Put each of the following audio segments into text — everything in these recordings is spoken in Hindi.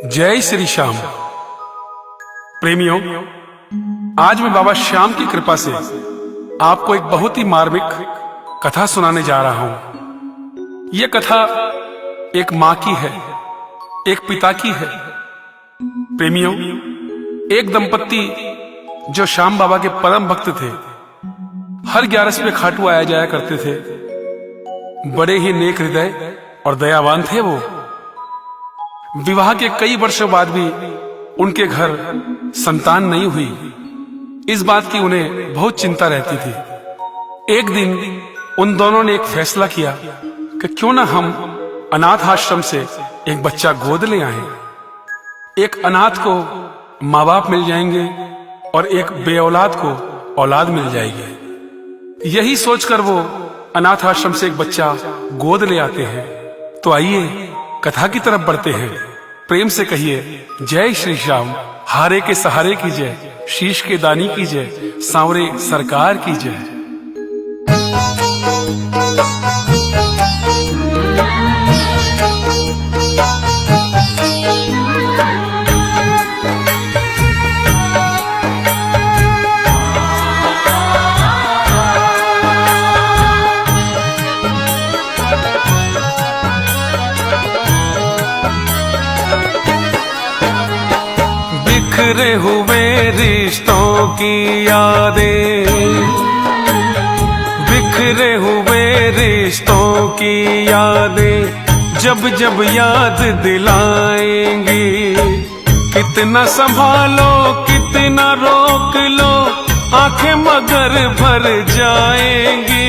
जय श्री श्याम। प्रेमियों, आज मैं बाबा श्याम की कृपा से आपको एक बहुत ही मार्मिक कथा सुनाने जा रहा हूं। यह कथा एक मां की है, एक पिता की है। प्रेमियों, एक दंपत्ति जो श्याम बाबा के परम भक्त थे, हर 11 पे खाटू आया जाया करते थे। बड़े ही नेक हृदय और दयावान थे वो। विवाह के कई वर्षों बाद भी उनके घर संतान नहीं हुई। इस बात की उन्हें बहुत चिंता रहती थी। एक दिन उन दोनों ने एक फैसला किया कि क्यों ना हम अनाथ आश्रम से एक बच्चा गोद ले आएं। एक अनाथ को माँ बाप मिल जाएंगे और एक बेऔलाद को औलाद मिल जाएगी। यही सोचकर वो अनाथ आश्रम से एक बच्चा गोद ले आते हैं। तो आइए कथा की तरफ बढ़ते हैं। प्रेम से कहिए जय श्री श्याम। हारे के सहारे की जय, शीश के दानी की जय, सांवरे सरकार की जय। बिखरे हुए रिश्तों की यादें, बिखरे हुए रिश्तों की यादें जब जब याद दिलाएंगी। कितना संभालो कितना रोक लो, आंखें मगर भर जाएंगी।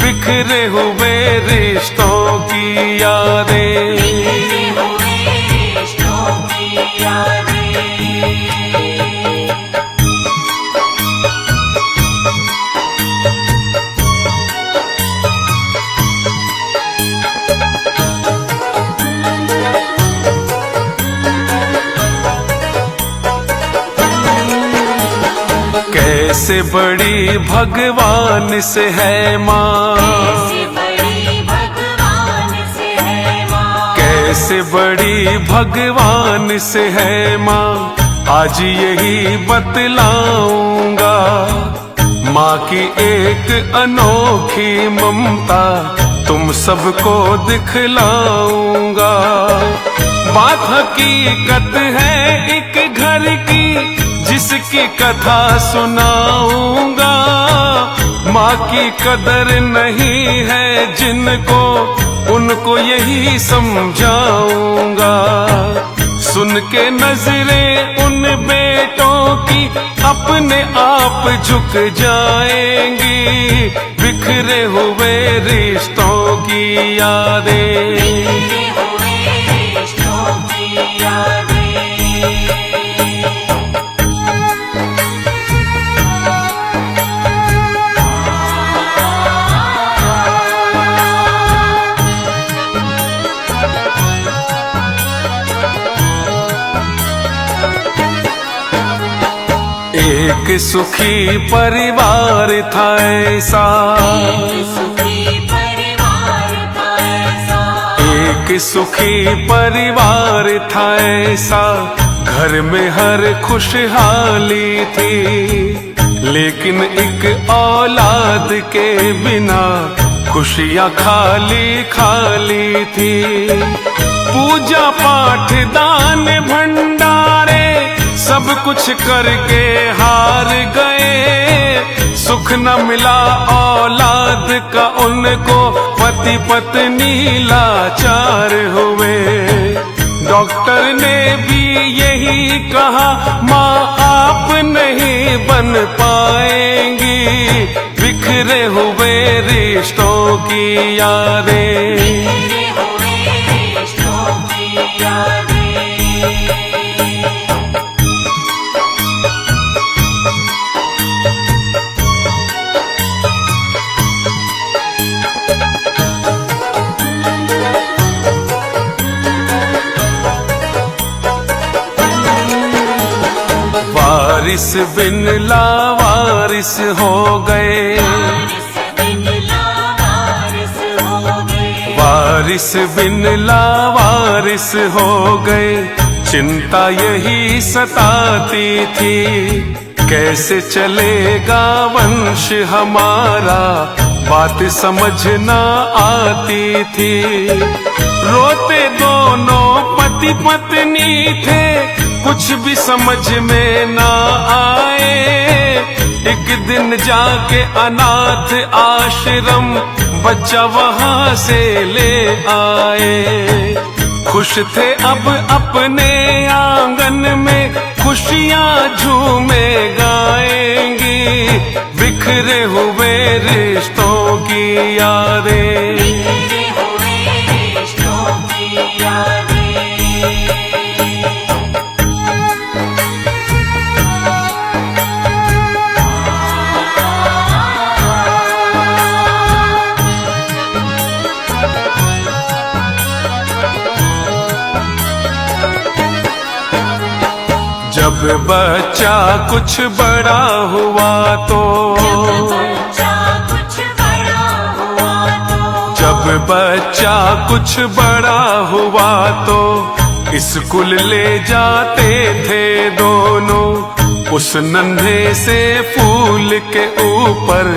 बिखरे हुए रिश्तों की यादें, कैसे बड़ी भगवान से है माँ, कैसे बड़ी भगवान से है माँ, आज यही बतलाऊंगा। माँ की एक अनोखी ममता तुम सबको दिखलाऊंगा। बात हकीकत है एक घर की, जिसकी कथा सुनाऊंगा। माँ की कदर नहीं है जिनको, उनको यही समझाऊंगा। सुन के नजरें उन बेटों की अपने आप झुक जाएंगी। बिखरे हुए रिश्तों की यादें, एक सुखी परिवार था ऐसा, एक सुखी परिवार था ऐसा। घर में हर खुशहाली थी, लेकिन एक औलाद के बिना खुशियां खाली खाली थी। पूजा पाठ दान भंडारे सब कुछ करके हार गए। सुख न मिला औलाद का उनको, पति पत्नी लाचार हुए। डॉक्टर ने भी यही कहा, माँ आप नहीं बन पाएंगी। बिखरे हुए रिश्तों की यादें, वारिस बिन लावारिस हो गए, वारिस बिन लावारिस हो गए। चिंता यही सताती थी, कैसे चलेगा वंश हमारा, बात समझ ना आती थी। रोते दोनों पति पत्नी थे, कुछ भी समझ में ना आए। एक दिन जाके अनाथ आश्रम बच्चा वहां से ले आए। खुश थे अब अपने आंगन में, खुशियां झूमे गाएंगी, बिखरे हुए रिश्तों की यादें, बिखरे हुए रिश्तों की यादें। जब बच्चा कुछ बड़ा हुआ तो, जब बच्चा कुछ बड़ा हुआ तो स्कूल ले जाते थे दोनों। उस नन्हे से फूल के ऊपर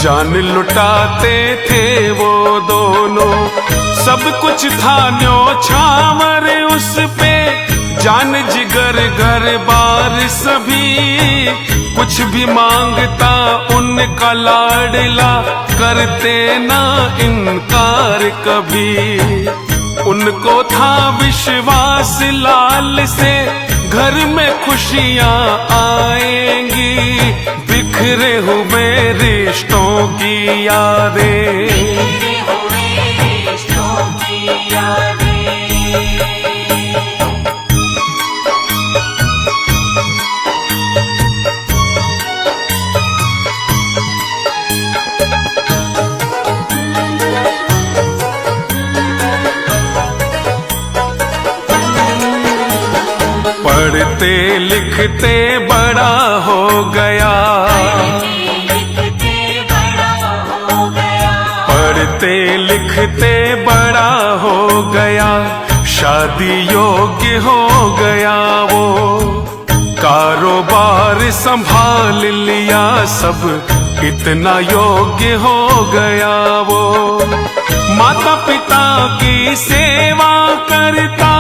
जान लुटाते थे वो दोनों। सब कुछ था न्योछावर उस पे, जान जिगर घर बार सभी। कुछ भी मांगता उनका लाडला, करते ना इनकार कभी। उनको था विश्वास लाल से, घर में खुशियां आएंगी, बिखरे हुए रिश्तों की यादें, बिखरे हुए रिश्तों की यादें। पढ़ते लिखते बड़ा हो गया, पढ़ते लिखते बड़ा हो गया, शादी योग्य हो गया वो। कारोबार संभाल लिया सब, इतना योग्य हो गया वो। माता पिता की सेवा करता,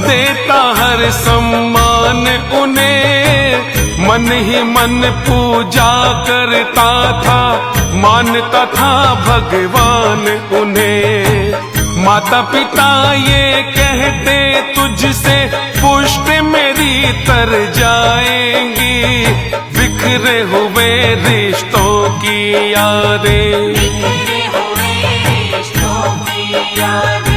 देता हर सम्मान उन्हें। मन ही मन पूजा करता था, मानता था भगवान उन्हें। माता पिता ये कहते तुझसे पुष्ट मेरी तर जाएंगी, बिखरे हुए रिश्तों की यादें, बिखरे हुए रिश्तों की यादें।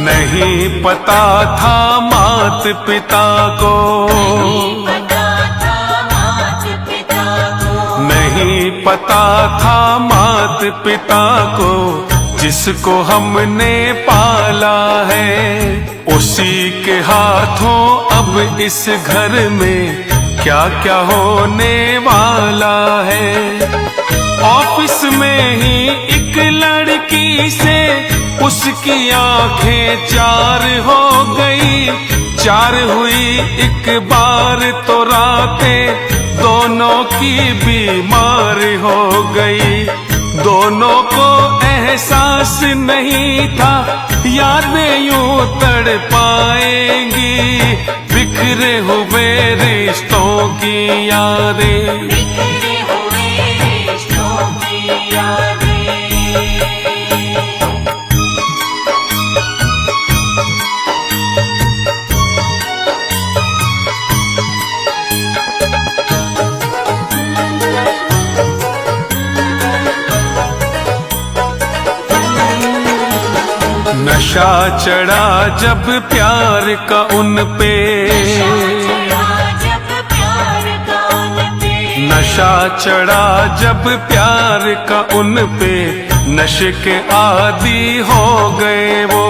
नहीं पता था मात पिता को, नहीं पता था मात पिता को, जिसको हमने पाला है। उसी के हाथों अब इस घर में क्या क्या होने वाला है। ऑफिस में ही एक लड़की से उसकी आंखें चार हो गई। चार हुई एक बार तो रातें दोनों की बीमार हो गई। दोनों को एहसास नहीं था यादें यूं तड़ पाएंगी, बिखरे हुए रिश्तों की यादें, बिखरे हुए रिश्तों की यादें। नशा चढ़ा जब प्यार का उन पे, नशा चढ़ा जब प्यार का उन पे, नशे के आदी हो गए वो।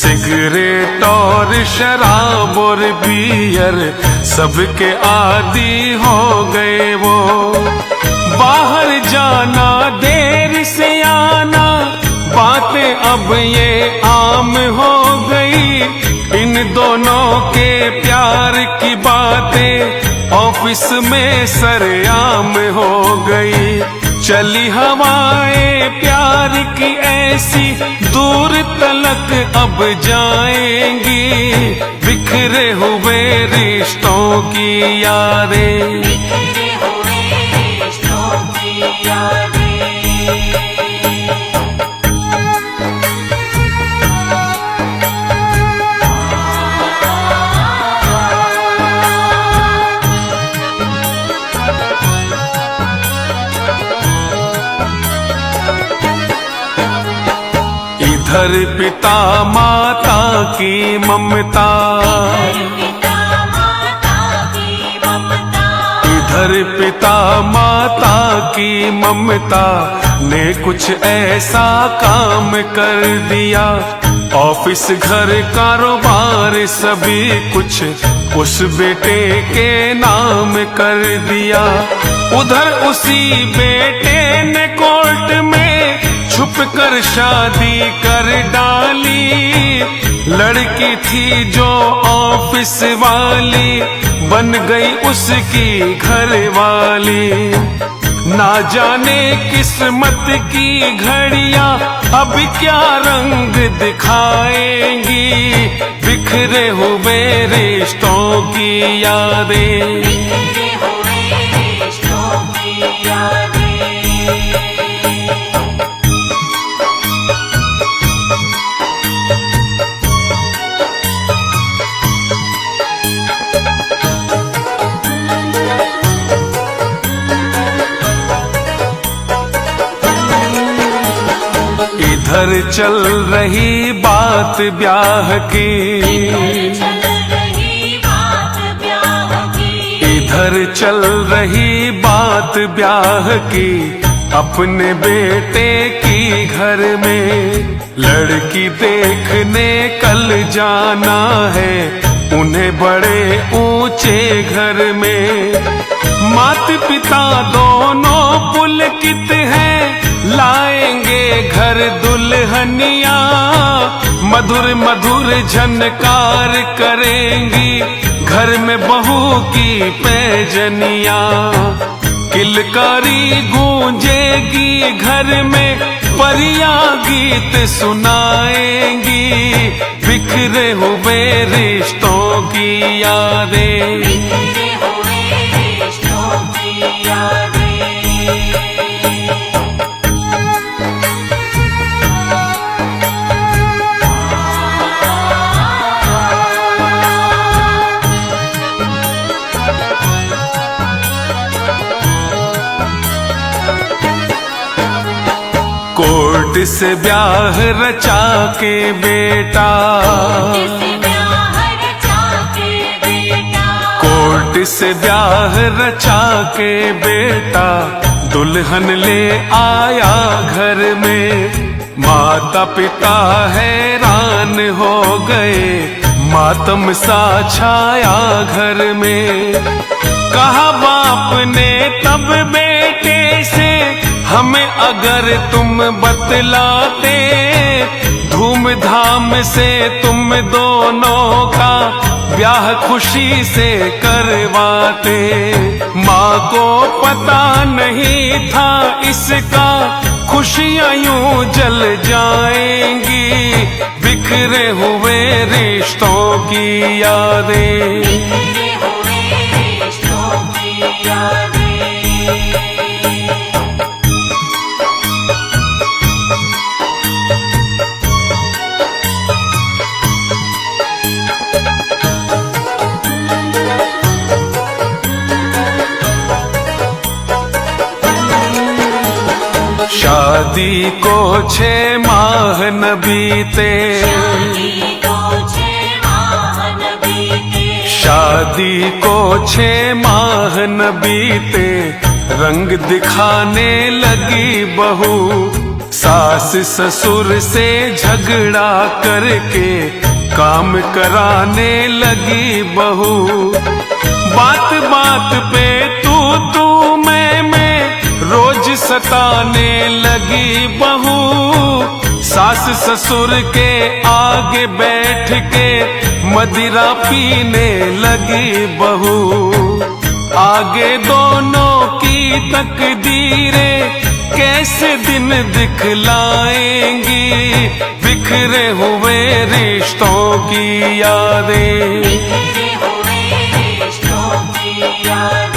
सिगरेट और शराब और बियर सबके आदी हो गए वो। बाहर जाना देर से आना बातें अब ये आम हो गई। इन दोनों के प्यार की बातें ऑफिस में सरेआम हो गई। चली हवाएं प्यार की ऐसी दूर तलक अब जाएंगी। बिखरे हुए रिश्तों की यादें, बिखरे हुए रिश्तों की यादें। इधर पिता माता की ममता, इधर पिता माता की ममता ने कुछ ऐसा काम कर दिया। ऑफिस घर कारोबार सभी कुछ उस बेटे के नाम कर दिया। उधर उसी बेटे ने कोर्ट में छुप कर शादी कर डाली। लड़की थी जो ऑफिस वाली बन गई उसकी घर वाली। ना जाने किस्मत की घड़ियां अब क्या रंग दिखाएंगी। बिखरे हुए रिश्तों की यादें, बिखरे हुए रिश्तों की यादें। इधर चल रही बात ब्याह की, इधर चल रही बात ब्याह की। अपने बेटे की घर में लड़की देखने कल जाना है उन्हें बड़े ऊंचे घर में। माता पिता दोनों पुलकित हैं लाएंगे घर दुल्हनिया। मधुर मधुर झनकार करेंगी घर में बहू की पैजनिया। किलकारी गूंजेगी घर में परियां गीत सुनाएंगी। बिखरे हुए रिश्तों की यादें, बिखरे हुए रिश्तों की यादें। कोर्ट से ब्याह रचा के बेटा, कोर्ट से ब्याह रचा के बेटा दुल्हन ले आया घर में। माता पिता हैरान हो गए मातम सा छाया घर में। कहा बाप ने तब बेटे से हमें अगर तुम बतलाते धूमधाम से तुम दोनों का ब्याह खुशी से करवाते। माँ को पता नहीं था इसका खुशियाँ यूं जल जाएंगी। बिखरे हुए रिश्तों की यादें, बिखरे हुए रिश्तों की यादें। शादी को 6 माह न बीते, शादी को 6 माह न बीते। रंग दिखाने लगी बहू सास ससुर से झगड़ा करके काम कराने लगी बहू। बात बात पे तू मैं रोज सताने लगी बहू। सास ससुर के आगे बैठ के मदिरा पीने लगी बहू। आगे दोनों की तकदीरें कैसे दिन दिखलाएंगी, बिखरे हुए रिश्तों की यादें। बिखरे हुए रिश्तों की यादें।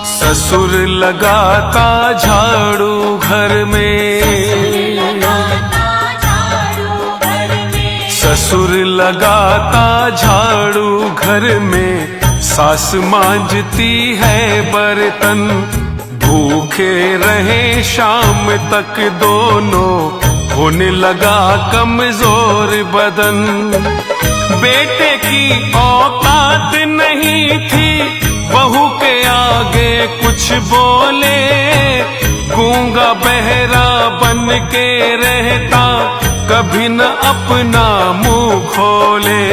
ससुर लगाता झाड़ू घर में, ससुर लगाता झाड़ू घर में। सास मांजती है बर्तन, भूखे रहे शाम तक दोनों, होने लगा कमजोर बदन। बेटे की औकात नहीं थी बहू के आगे कुछ बोले, गूंगा बहरा बन के रहता कभी न अपना मुंह खोले।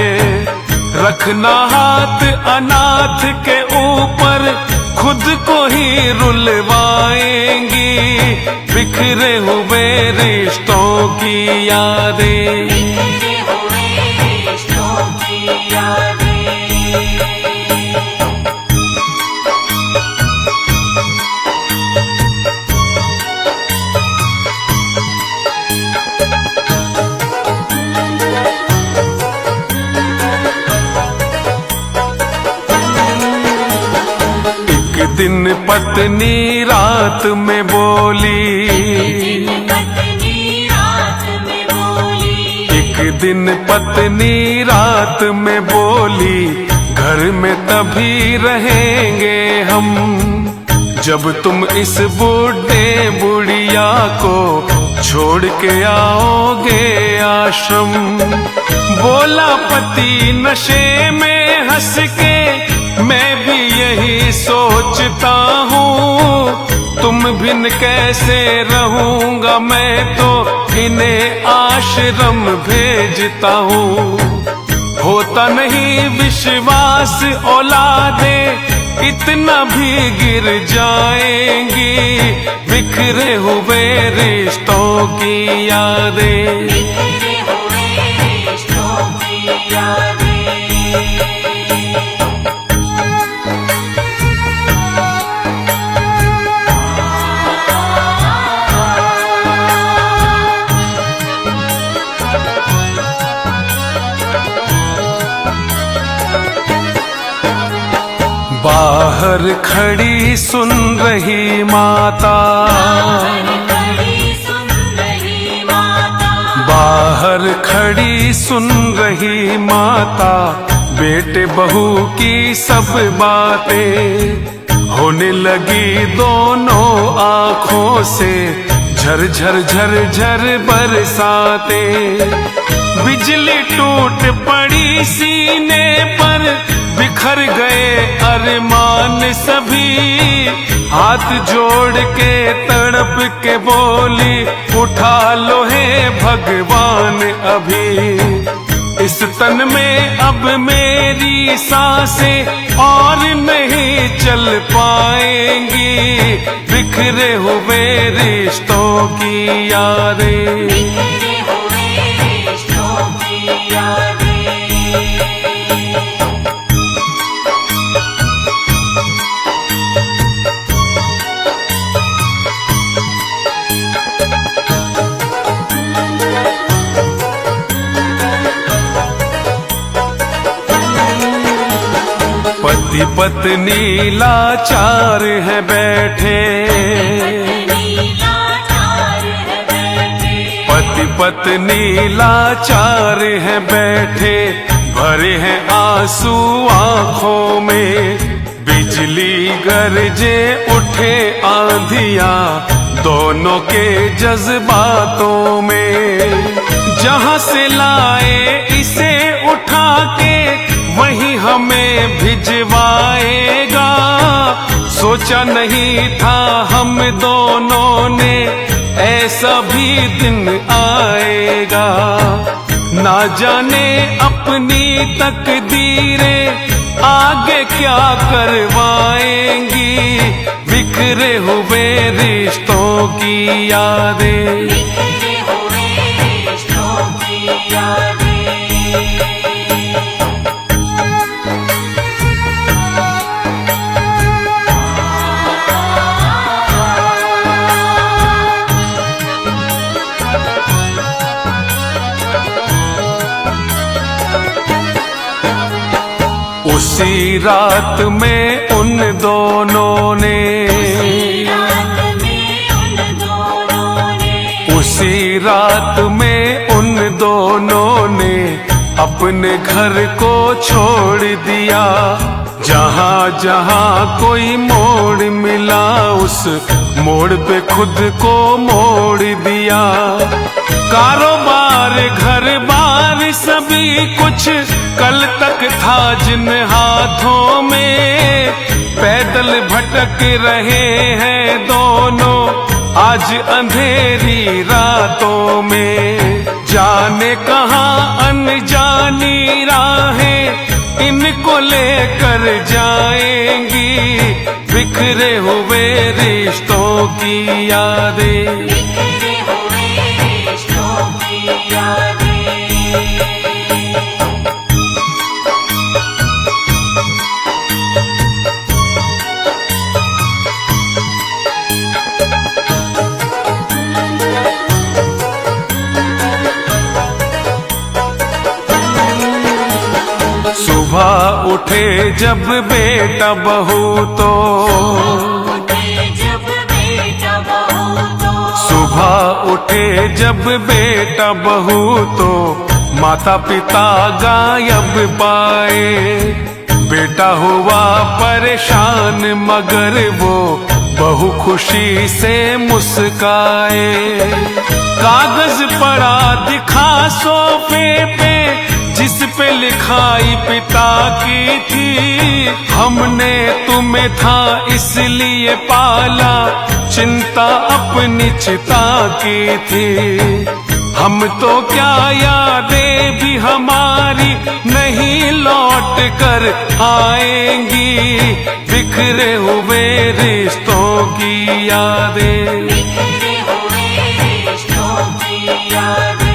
रखना हाथ अनाथ के ऊपर, खुद को ही रुलवाएंगी, बिखरे हुए रिश्तों की यादें। बिखरे हुए रिश्तों की यादें। दिन पत्नी रात में बोली, एक दिन पत्नी रात में बोली, घर में तभी रहेंगे हम जब तुम इस बूढ़े बुढ़िया को छोड़ के आओगे आश्रम। बोला पति नशे में हंस के, मैं भी यही सोचता हूँ, तुम बिन कैसे रहूंगा मैं तो इन्हें आश्रम भेजता हूँ। होता नहीं विश्वास औलादे, इतना भी गिर जाएंगी, बिखरे हुए रिश्तों की यादें। बिखरे हुए रिश्तों की यादें। बाहर खड़ी सुन रही माता, बाहर खड़ी सुन रही माता, बेटे बहू की सब बातें। होने लगी दोनों आँखों से झरझर झरझर बरसातें। बिजली टूट पड़ी सीने पर, बिखर गए अरमान सभी। हाथ जोड़ के तड़प के बोली, उठा लो हे भगवान अभी। इस तन में अब मेरी सांसें और नहीं चल पाएंगी, बिखरे हुए रिश्तों की यादें। बिखरे हुए रिश्तों की यादें। पति पत्नी लाचार है बैठे, पति पत्नी लाचार है बैठे, भरे हैं आंसू आंखों में। बिजली गरजे उठे आंधिया दोनों के जज्बातों में। जहां से लाए इसे उठा के वहीं हमें भिजवाएगा। सोचा नहीं था हम दोनों ने ऐसा भी दिन आएगा। ना जाने अपनी तकदीरें आगे क्या करवाएंगी। बिखरे हुए रिश्तों की यादें, बिखरे हुए रिश्तों की यादें। उसी रात में उन दोनों ने, उसी रात में उन दोनों ने अपने घर को छोड़ दिया। जहाँ जहाँ कोई मोड़ मिला उस मोड़ पे खुद को मोड़ दिया। कारोबार घर बार सभी कुछ कल तक था जिन हाथों में। पैदल भटक रहे हैं दोनों आज अंधेरी रातों में। जाने कहाँ अनजानी राहें इनको लेकर जाएंगी। बिखरे हुए रिश्तों की यादें, बिखरे हुए रिश्तों की यादें। सुबह उठे जब बेटा बहू तो, सुबह उठे जब बेटा बहू तो माता पिता गायब पाए। बेटा हुआ परेशान मगर वो बहू खुशी से मुस्काए। कागज पड़ा दिखा सोफे पे जिस पे लिखाई पिता की थी। हमने तुम्हें था इसलिए पाला चिंता अपनी चिता की थी। हम तो क्या यादें भी हमारी नहीं लौट कर आएंगी। बिखरे हुए रिश्तों की यादें, बिखरे हुए रिश्तों की यादें।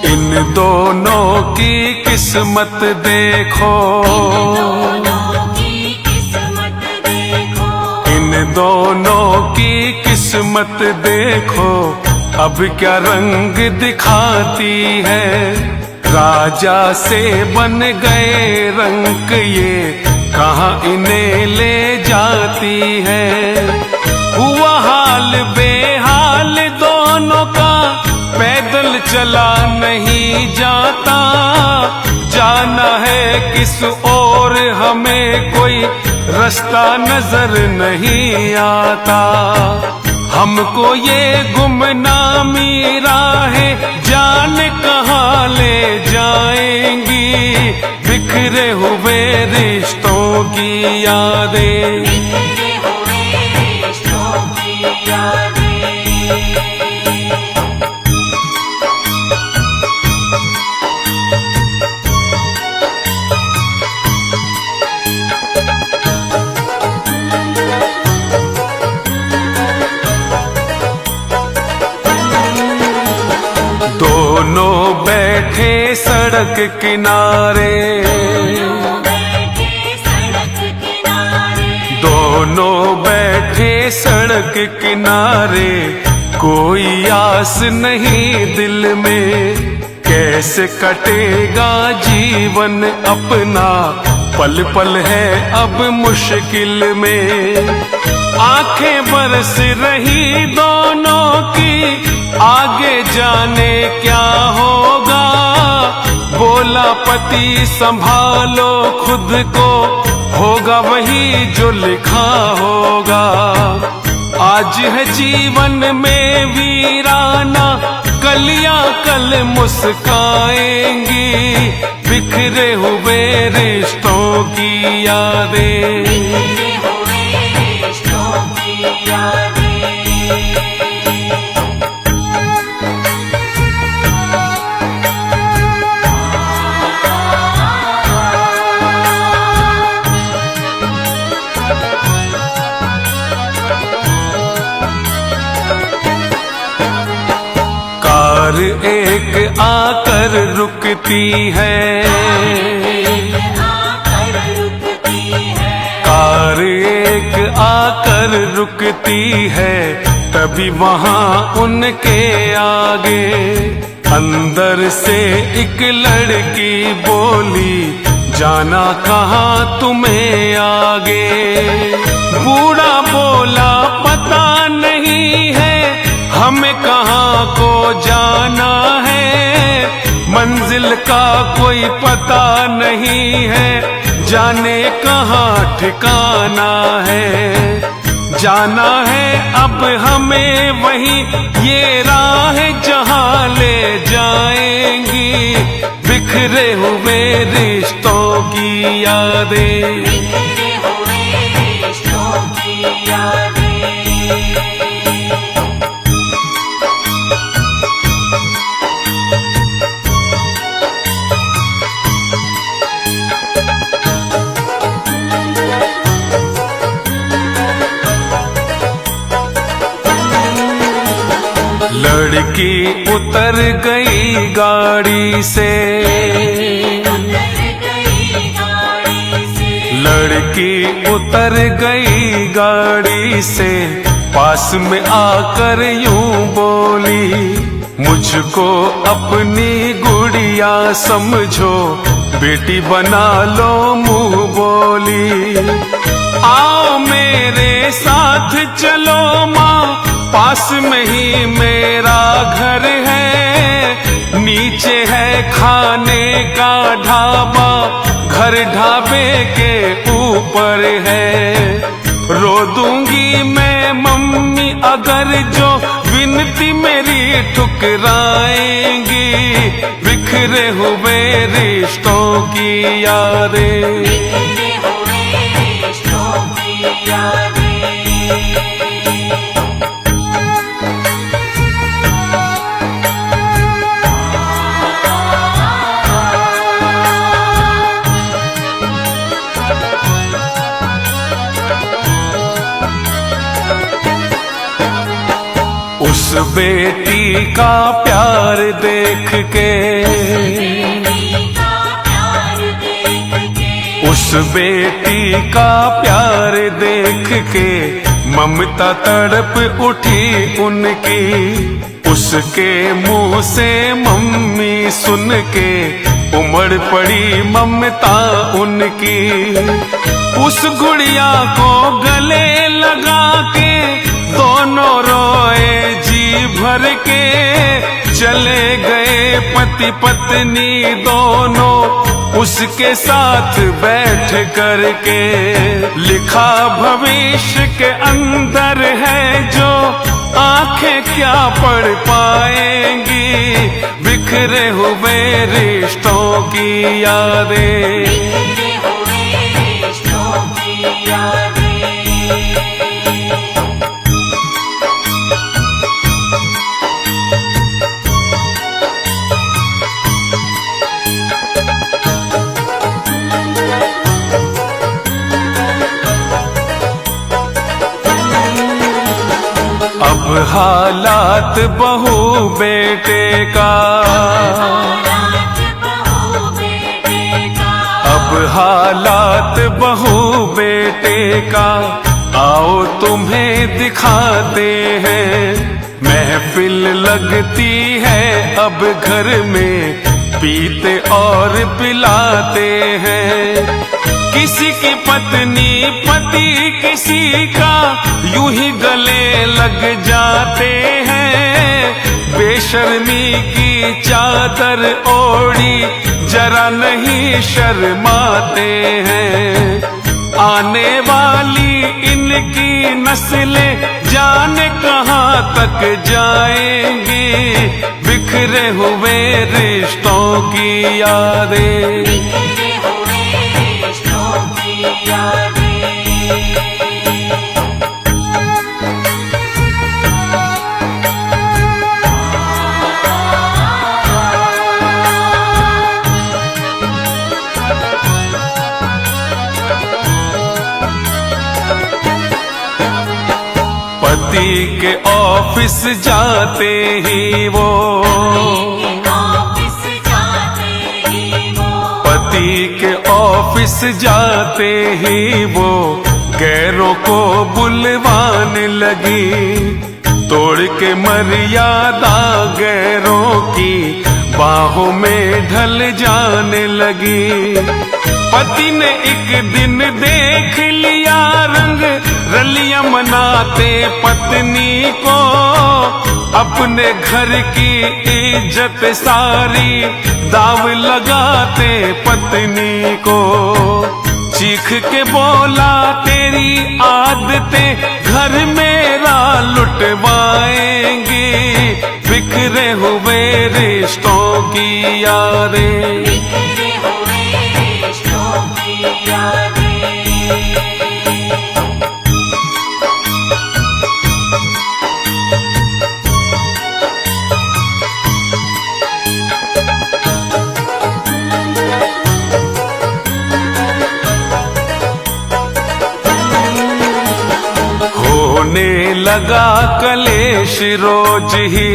इन दोनों की किस्मत देखो, इन दोनों की किस्मत देखो अब क्या रंग दिखाती है। राजा से बन गए रंग ये कहाँ इन्हें ले जाती है। हुआ हाल बेहाल दोनों का पैदल चला नहीं जाता। जाना है किस ओर हमें कोई रास्ता नजर नहीं आता। हमको ये गुमनामी राहें जाने कहाँ ले जाएंगी। बिखरे हुए रिश्तों की यादें, बिखरे हुए रिश्तों की यादें। दोनों बैठे सड़क किनारे, दोनों बैठे सड़क किनारे। कोई आस नहीं दिल में कैसे कटेगा जीवन अपना, पल पल है अब मुश्किल में। आंखें बरस रही दोनों की, आगे जाने क्या होगा। बोला पति संभालो खुद को, होगा वही जो लिखा होगा। आज है जीवन में वीराना, कलियां कल मुस्काएंगी। बिखरे हुए रिश्तों की यादें, बिखरे हुए रिश्तों की यादें। कार एक आकर रुकती है, कार एक आकर रुकती है, तभी वहां उनके आगे अंदर से एक लड़की बोली, जाना कहाँ तुम्हें आगे। बूढ़ा बोला पता नहीं है हमें कहाँ को जाना है, मंजिल का कोई पता नहीं है, जाने कहाँ ठिकाना है। जाना है अब हमें वही, ये राह जहाँ ले जाएंगी। बिखरे हुए रिश्तों की यादें, बिखरे हुए रिश्तों की यादें। लड़की उतर गई गाड़ी से, लड़की उतर गई गाड़ी से, पास में आकर यूं बोली, मुझको अपनी गुड़िया समझो, बेटी बना लो मुंह बोली। आओ मेरे साथ चलो माँ, पास में ही मेरा घर है। नीचे है खाने का ढाबा, घर ढाबे के ऊपर है। रो दूंगी मैं मम्मी अगर जो विनती मेरी ठुकराएंगी। बिखरे हुए रिश्तों की यादें, बिखरे हुए रिश्तों की यादें। उस बेटी का प्यार देख के, उस बेटी का प्यार देख के, ममता तड़प उठी उनकी। उसके मुंह से मम्मी सुन के, उमड़ पड़ी ममता उनकी। उस गुड़िया को गले लगा के, दोनों रोए जी भर के। चले गए पति पत्नी दोनों, उसके साथ बैठ करके। लिखा भविष्य के अंदर है जो, आंखें क्या पढ़ पाएंगी। बिखरे हुए रिश्तों की यादें, बिखरे हुए रिश्तों की यादें। अब हालात बहू बेटे का, अब हालात बहू बेटे का, आओ तुम्हें दिखाते हैं। महफिल लगती है अब घर में, पीते और पिलाते हैं। किसी की पत्नी पति किसी का यूं ही गले लग जाते हैं। बेशर्मी की चादर ओढ़ी जरा नहीं शर्माते हैं। आने वाली इनकी नस्लें जाने कहाँ तक जाएंगी। बिखरे हुए रिश्तों की यादें, बिखरे हुए रिश्तों की यादें। पति के ऑफिस जाते ही वो, ऑफिस जाते ही वो, पति के ऑफिस जाते ही वो गैरों को बुलवाने लगी। तोड़ के मर्यादा गैरों की बाहों में ढल जाने लगी। पति ने एक दिन देख लिया रंग रलियां मनाते पत्नी को। अपने घर की इज्जत सारी दाव लगाते पत्नी को। चीख के बोला तेरी आदतें घर मेरा लुटवाएंगी। बिखरे हुए रिश्तों की यादें, बिखरे हुए रिश्तों की यादें। होने लगा कलेश रोज ही,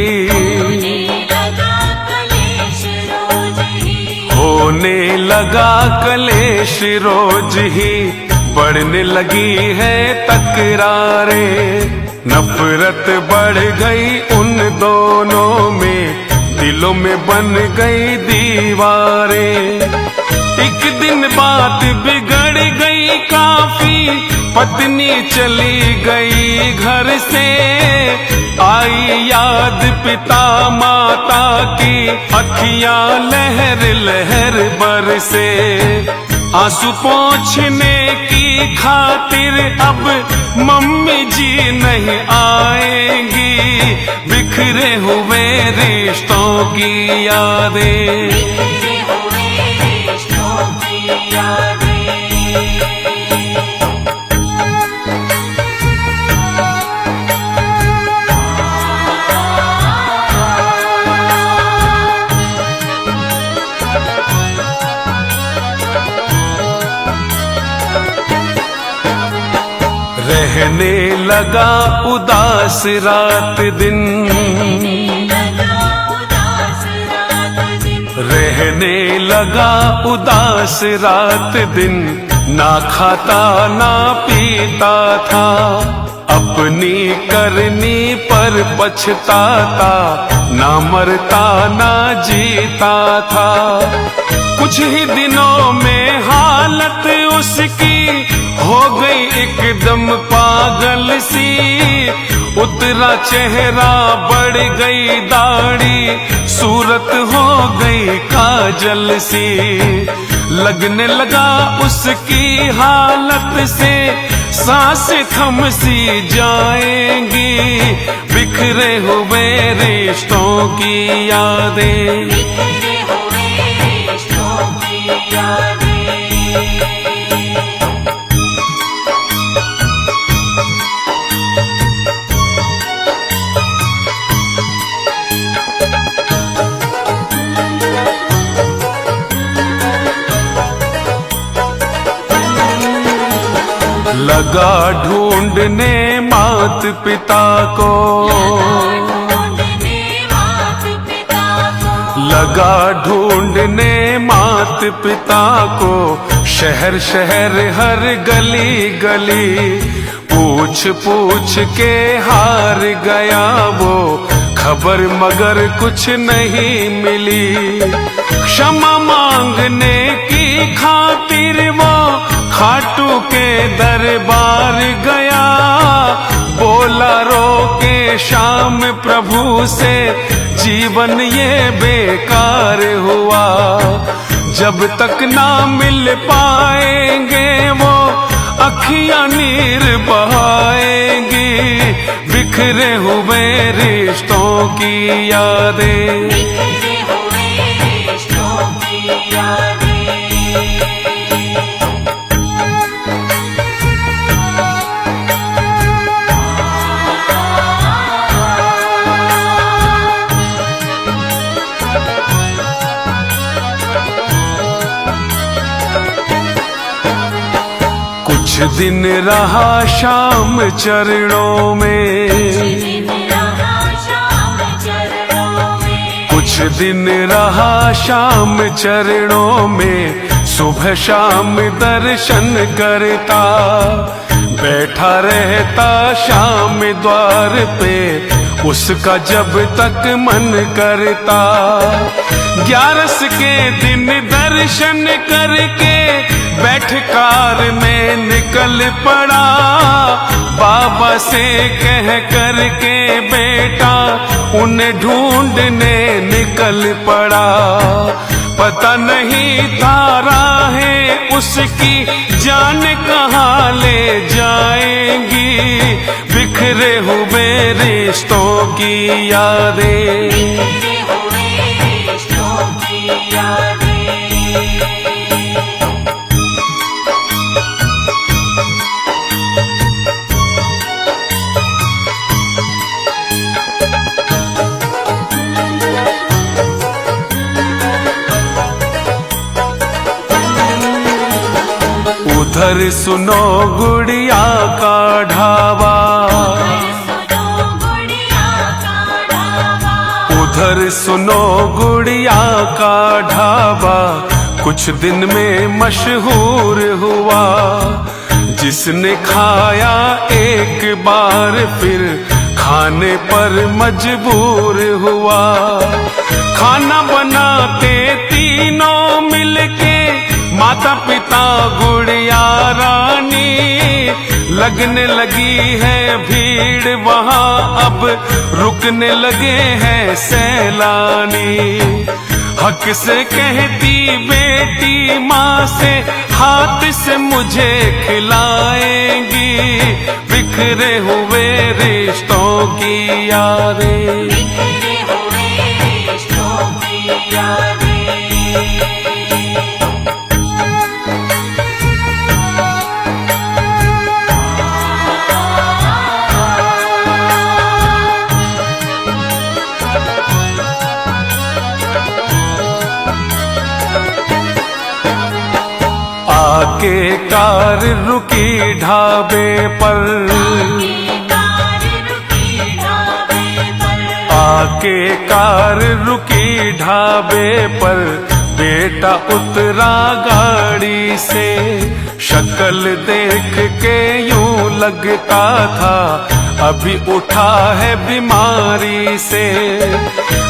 लगा कलेश रोज ही, होने लगा कलेश रोज ही। बढ़ने लगी है तकरारें, नफरत बढ़ गई उन दोनों में। दिलों में बन गई दीवारें। एक दिन बात बिगड़ गई काफी, पत्नी चली गई घर से। आई याद पिता माता की, अखियां लहर लहर बरसे। आंसू पोंछने की खातिर अब मम्मी जी नहीं आएंगी। बिखरे हुए रिश्तों की यादें, बिखरे हुए रिश्तों की यादें। रहने लगा उदास रात दिन, लगा उदास रात दिन, रहने लगा उदास रात दिन। ना खाता ना पीता था, अपनी करनी पर पछताता। ना मरता ना जीता था। कुछ ही दिनों में हालत उसकी हो गई एकदम पागल सी। उतरा चेहरा बढ़ गई दाढ़ी, सूरत हो गई काजल सी। लगने लगा उसकी हालत से सांस थम सी जाएंगी। बिखरे हुए रिश्तों की यादें, बिखरे हुए रिश्तों की यादें। लगा ढूंढने मात पिता को, लगा ढूंढने मात पिता को। शहर शहर हर गली गली, पूछ पूछ के हार गया वो। खबर मगर कुछ नहीं मिली। क्षमा मांगने की खातिर वो खाटू के दरबार गया। बोला रो के श्याम प्रभु से जीवन ये बेकार हुआ। जब तक ना मिल पाएंगे वो अखियां नीर बहाएंगी। बिखरे हुए रिश्तों की यादें, बिखरे हुए रिश्तों की यादें। कुछ दिन रहा शाम चरणों में, दिन रहा शाम चरणों में। कुछ दिन रहा शाम चरणों में। सुबह शाम दर्शन करता, बैठा रहता शाम द्वार पे। उसका जब तक मन करता, 11 के दिन दर्शन करके बैठ कार में निकल पड़ा। बाबा से कह करके बेटा उन्हें ढूंढने निकल पड़ा। पता नहीं था राहें उसकी जान कहाँ ले जाएंगी। बिखरे हुए रिश्तों की यादें, बिखरे हुए रिश्तों की यादें। उधर सुनो गुड़िया का ढाबा, सुनो गुड़िया का ढाबा। उधर सुनो गुड़िया का ढाबा। कुछ दिन में मशहूर हुआ। जिसने खाया एक बार फिर खाने पर मजबूर हुआ। खाना बनाते तीनों मिलके, माता पिता गुड़िया रानी। लगने लगी है भीड़ वहाँ, अब रुकने लगे हैं सैलानी। हक से कहती बेटी माँ से, हाथ से मुझे खिलाएंगी। बिखरे हुए रिश्तों की यादें, बिखरे हुए रिश्तों की यादें। आके कार रुकी ढाबे पर, कार रुकी ढाबे पर। आके कार रुकी ढाबे पर। बेटा उतरा गाड़ी से, शक्ल देख के यूं लगता था अभी उठा है बीमारी से।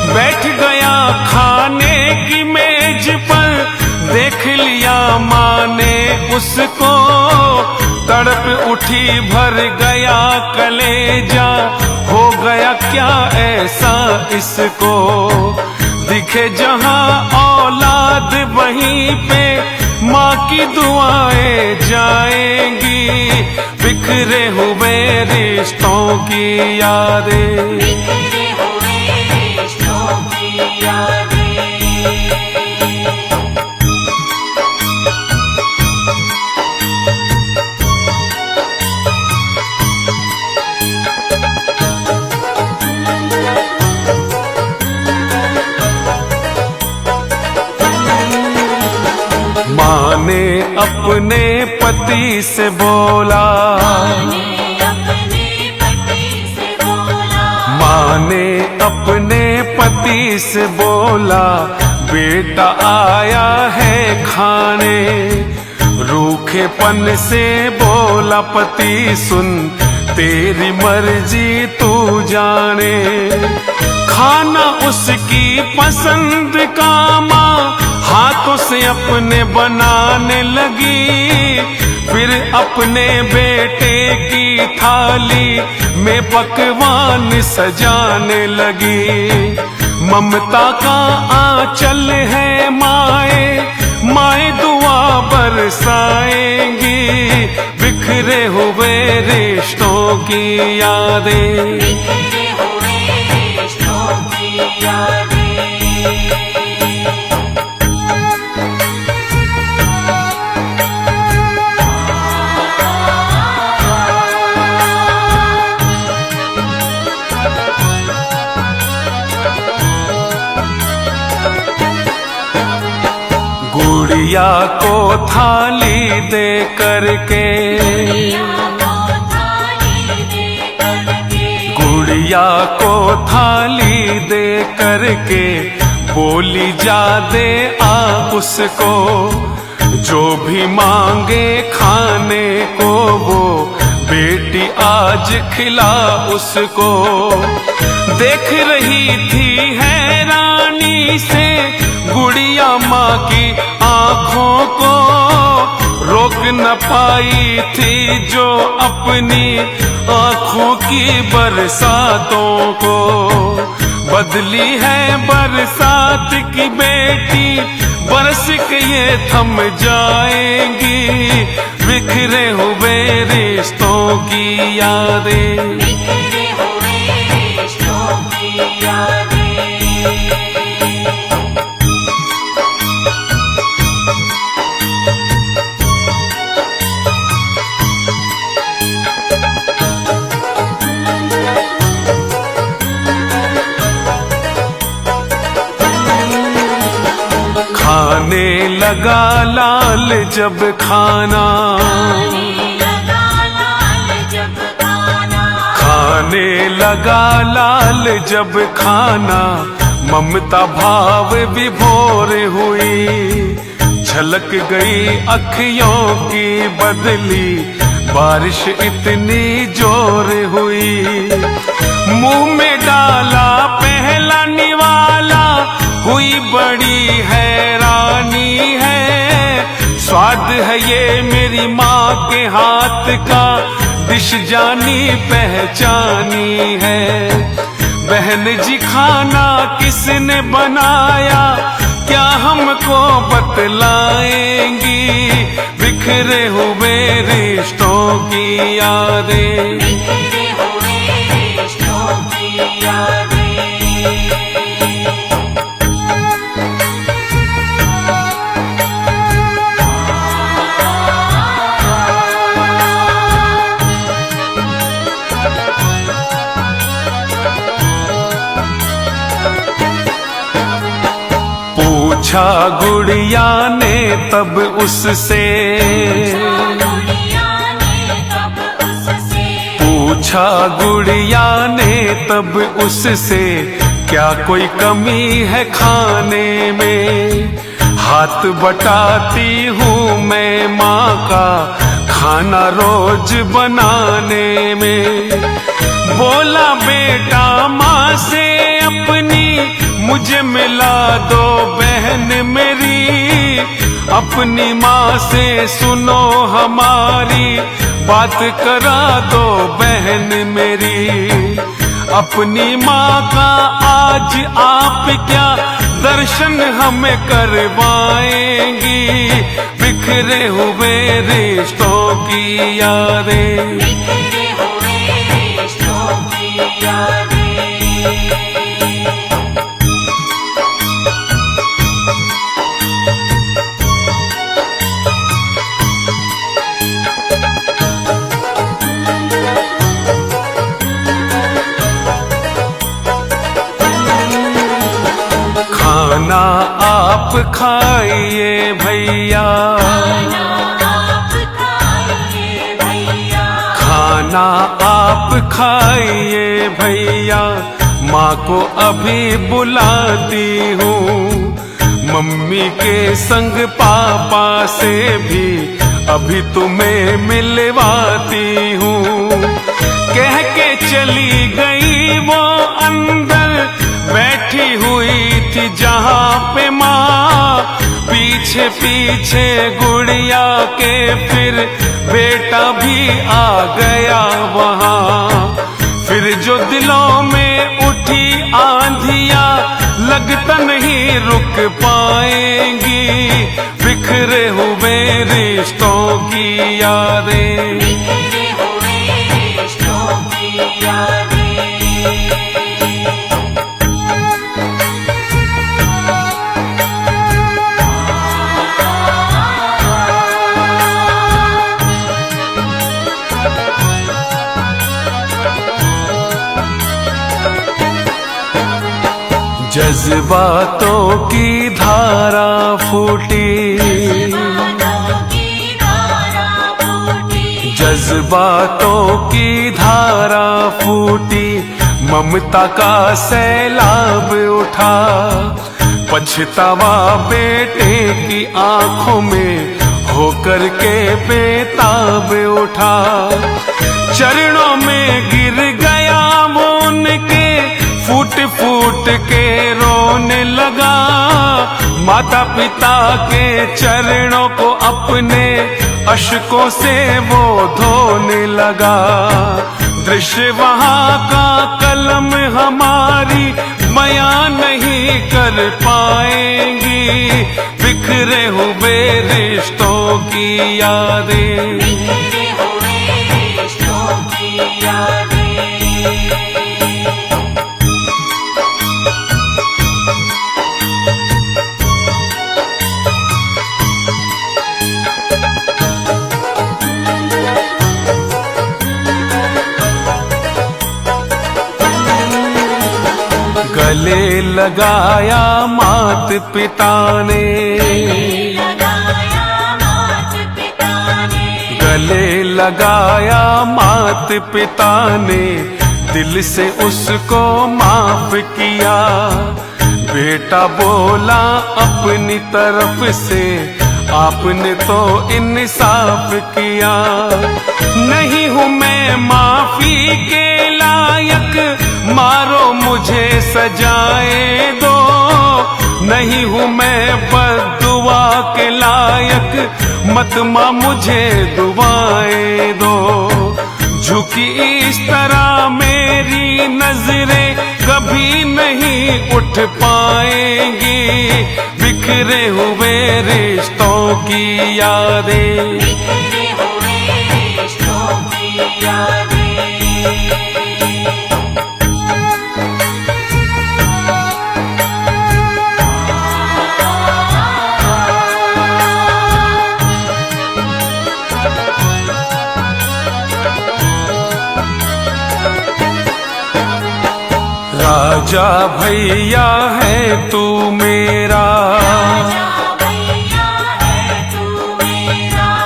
बैठ गया खाने की मेज पर, देख लिया माँ ने उसको। तड़प उठी भर गया कलेजा, हो गया क्या ऐसा इसको। दिखे जहाँ औलाद वहीं पे माँ की दुआएं जाएंगी। बिखरे हुए रिश्तों की यादें, बिखरे हुए रिश्तों की यादें। माँ ने अपने पति से बोला, अपने पति से बोला। माँ ने अपने पति से बोला, बेटा आया है खाने। रूखेपन से बोला पति, सुन तेरी मर्जी तू जाने। खाना उसकी पसंद का माँ हाथों से अपने बनाने लगी। फिर अपने बेटे की थाली में पकवान सजाने लगी। ममता का आंचल है माए, माए दुआ बरसाएंगी। बिखरे हुए रिश्तों की यादें, बिखरे हुए रिश्तों की यादें। गुड़िया को थाली दे करके, गुड़िया को थाली दे करके बोली जा दे आ उसको। जो भी मांगे खाने को वो बेटी आज खिला उसको। देख रही थी हैरानी से गुड़िया माँ की आंखों को, रोक न पाई थी जो अपनी आंखों की बरसातों को। बदली है बरसात की बेटी, बरस के ये थम जाएंगी। बिखरे हुए रिश्तों की यादें, बिखरे हुए रिश्तों की यादें। खाने लगा लाल जब खाना, खाने लगा लाल जब खाना। ममता भाव विभोर हुई, झलक गई अखियों की बदली। बारिश इतनी जोर हुई, मुंह में डाला पहला निवाला। हुई बड़ी हैरानी है, स्वाद है ये मेरी माँ के हाथ का, डिश जानी पहचानी है। बहन जी खाना किसने बनाया, क्या हमको बतलाएंगी। बिखरे हुए रिश्तों की यादें, बिखरे हुए रिश्तों की यादें। पूछा गुड़िया ने तब उससे, पूछा गुड़िया ने तब उससे, क्या कोई कमी है खाने में। हाथ बटाती हूँ मैं माँ का, खाना रोज बनाने में। बोला बेटा माँ से अपनी, मुझे मिला दो बहन मेरी। अपनी माँ से सुनो हमारी, बात करा दो बहन मेरी। अपनी माँ का आज आप क्या दर्शन हमें करवाएंगी। बिखरे हुए रिश्तों की यादें, बिखरे हुए रिश्तों की यादें। खाना आप खाइए भैया, खाना आप खाइए भैया। माँ को अभी बुलाती हूँ, मम्मी के संग पापा से भी अभी तुम्हें मिलवाती हूँ। कह के चली गई वो अंदर, पीछे पीछे गुड़िया के फिर बेटा भी आ गया वहाँ। फिर जो दिलों में उठी आंधियां लगता नहीं रुक पाएंगी, बिखरे हुए रिश्तों की यादें। बिखरे हुए रिश्तों की यादें। जज्बातों की धारा फूटी, जज्बातों की धारा फूटी, ममता का सैलाब उठा। पछतावा बेटे की आंखों में होकर के बेताब उठा। चरणों में गिर गया वो उनके, फूट फूट के रोने लगा। माता पिता के चरणों को अपने अश्कों से वो धोने लगा। दृश्य वहाँ का कलम हमारी बयां नहीं कर पाएंगी, बिखरे हुए रिश्तों की यादें। बिखरे हुए रिश्तों की यादें। गले लगाया मात पिता ने, गले लगाया मात पिता ने, दिल से उसको माफ किया। बेटा बोला अपनी तरफ से, आपने तो इंसाफ किया। नहीं हूँ मैं माफी के लायक, मारो मुझे सजाए दो। नहीं हूँ मैं बद्दुआ के लायक, मत माँ मुझे दुआएं दो। झुकी इस तरह मेरी नजरें कभी नहीं उठ पाएंगी, बिखरे हुए रिश्तों की यादें। बिखरे हुए रिश्तों की यादें। राजा भैया है तू मेरा,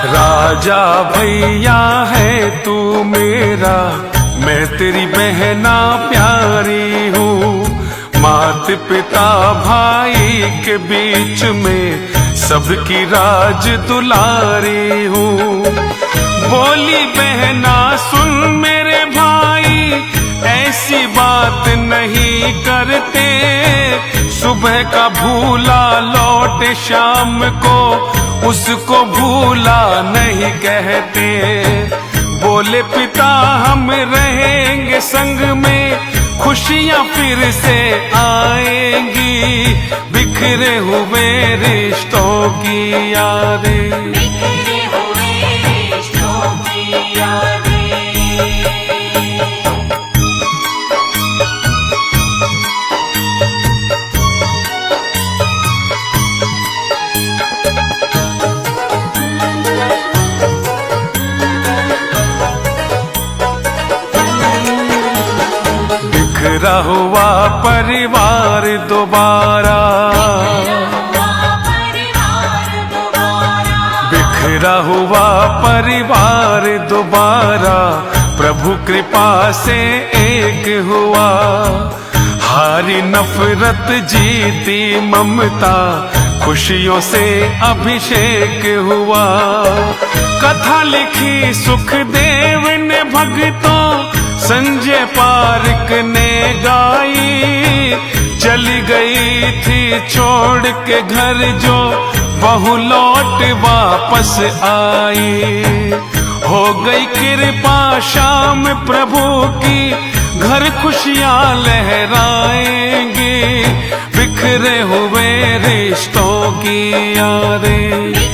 राजा भैया है तू मेरा, मैं तेरी बहना प्यारी हूँ। मात पिता भाई के बीच में सबकी राज दुलारी हूँ। बोली बहना सुन मेरे भाई, ऐसी बात नहीं करते। सुबह का भूला लौटे शाम को, उसको भूला नहीं कहते। बोले पिता हम रहेंगे संग में, खुशियाँ फिर से आएंगी, बिखरे हुए रिश्तों की यादें। बिखरे हुए रिश्तों की यादें। बिखरा हुआ परिवार दोबारा, बिखरा हुआ परिवार दोबारा, प्रभु कृपा से एक हुआ। हारी नफरत जीती ममता, खुशियों से अभिषेक हुआ। कथा लिखी सुखदेव ने भक्तों, संजय पार्क ने गाई। चली गई थी छोड़ के घर जो बहू लौट वापस आई। हो गई कृपा शाम प्रभु की, घर खुशियां लहराएंगे, बिखरे हुए रिश्तों की यादें।